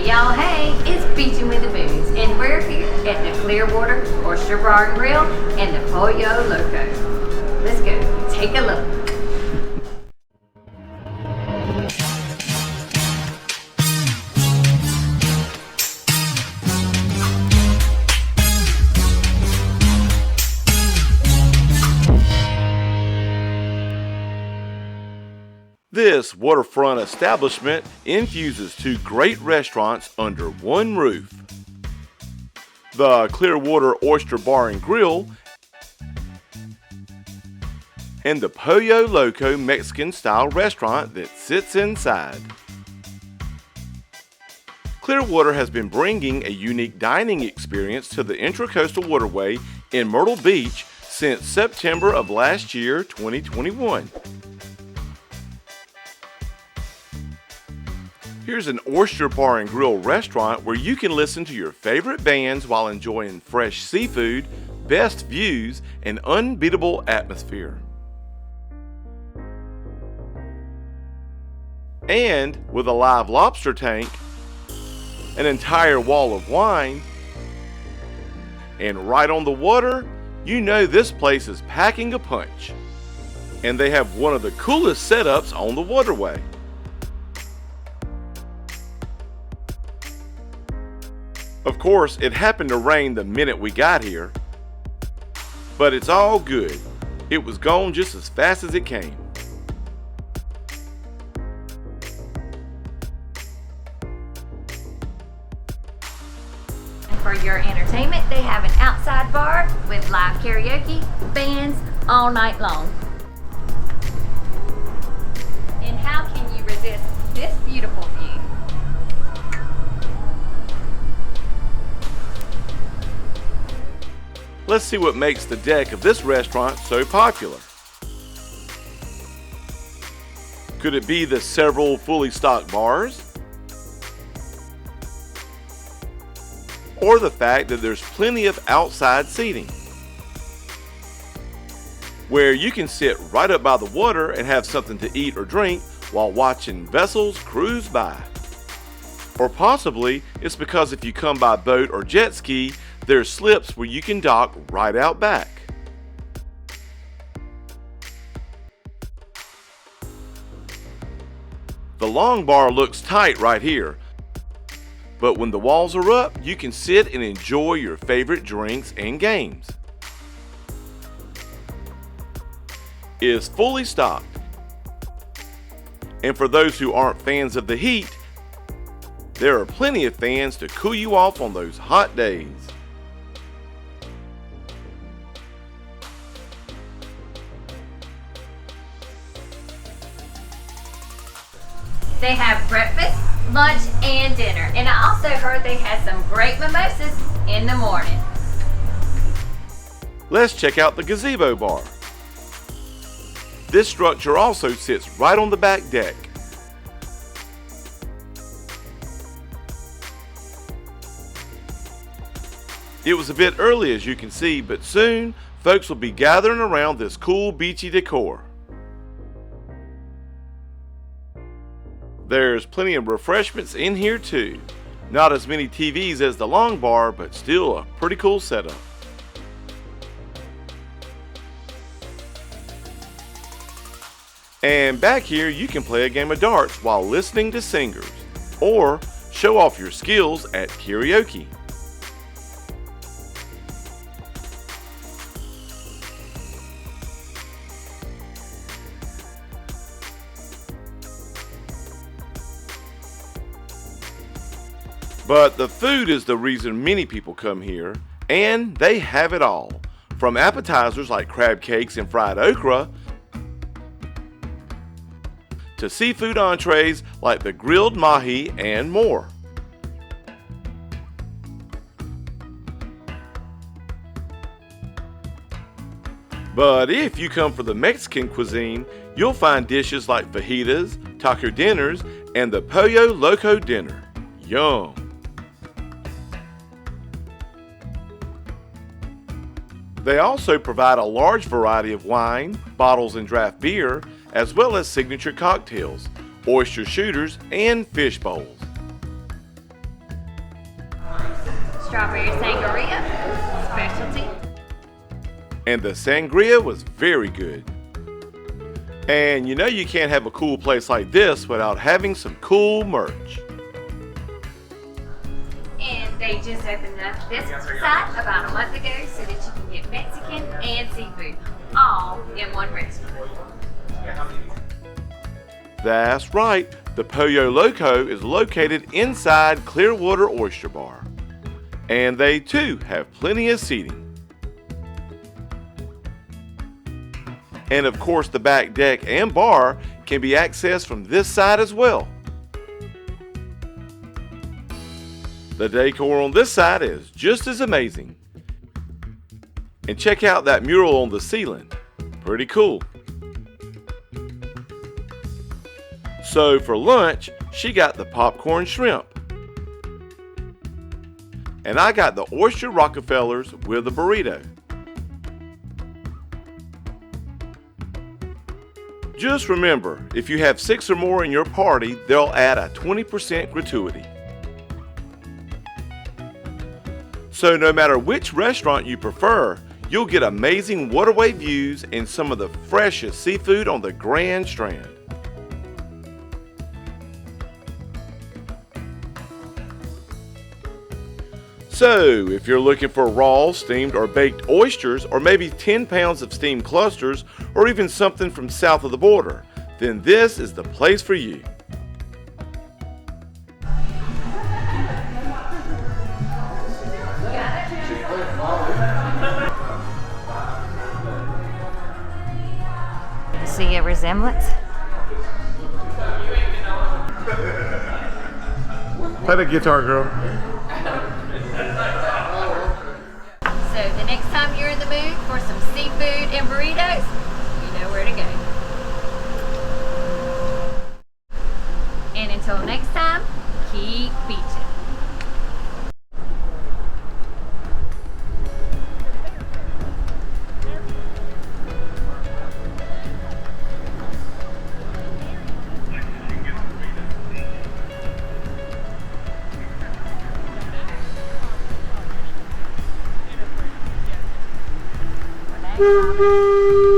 Hey y'all, hey, it's Beachin With The Boones, and we're here at the Clearwater Oyster Bar and Grill and the Pollo Loco. Let's go, take a look. This waterfront establishment infuses two great restaurants under one roof. The Clearwater Oyster Bar and Grill and the Pollo Loco Mexican-style restaurant that sits inside. Clearwater has been bringing a unique dining experience to the Intracoastal Waterway in Myrtle Beach since September of last year, 2021. Here's an oyster bar and grill restaurant where you can listen to your favorite bands while enjoying fresh seafood, best views, and unbeatable atmosphere. And with a live lobster tank, an entire wall of wine, and right on the water, you know this place is packing a punch. And they have one of the coolest setups on the waterway. Of course, it happened to rain the minute we got here, but it's all good. It was gone just as fast as it came. And for your entertainment, they have an outside bar with live karaoke, bands all night long. And how can you resist this beautiful view? Let's see what makes the deck of this restaurant so popular. Could it be the several fully stocked bars? Or the fact that there's plenty of outside seating, where you can sit right up by the water and have something to eat or drink while watching vessels cruise by? Or possibly it's because if you come by boat or jet ski, there's slips where you can dock right out back. The long bar looks tight right here, but when the walls are up, you can sit and enjoy your favorite drinks and games. It is fully stocked. And for those who aren't fans of the heat, there are plenty of fans to cool you off on those hot days. They have breakfast, lunch, and dinner. And I also heard they had some great mimosas in the morning. Let's check out the gazebo bar. This structure also sits right on the back deck. It was a bit early as you can see, but soon folks will be gathering around this cool beachy decor. There's plenty of refreshments in here too. Not as many TVs as the long bar, but still a pretty cool setup. And back here you can play a game of darts while listening to singers, or show off your skills at karaoke. But the food is the reason many people come here, and they have it all. From appetizers like crab cakes and fried okra, to seafood entrees like the grilled mahi and more. But if you come for the Mexican cuisine, you'll find dishes like fajitas, taco dinners, and the Pollo Loco dinner. Yum! They also provide a large variety of wine, bottles, and draft beer, as well as signature cocktails, oyster shooters, and fish bowls. strawberry sangria, specialty. And the sangria was very good. And you know you can't have a cool place like this without having some cool merch. And they just opened up this site about a month ago so that you can get Mexican and seafood all in one restaurant. That's right, the Pollo Loco is located inside Clearwater Oyster Bar. And they too have plenty of seating. And of course the back deck and bar can be accessed from this side as well. The decor on this side is just as amazing. And check out that mural on the ceiling. Pretty cool. So for lunch, she got the popcorn shrimp. And I got the oyster Rockefellers with a burrito. Just remember, if you have 6 or more in your party, they'll add a 20% gratuity. So no matter which restaurant you prefer, you'll get amazing waterway views and some of the freshest seafood on the Grand Strand. So, if you're looking for raw, steamed, or baked oysters, or maybe 10 pounds of steamed clusters, or even something from south of the border, then this is the place for you. See a resemblance? Play the guitar, girl. So the next time you're in the mood for some seafood and burritos, you know where to go. And until next time, keep beaching. Woo!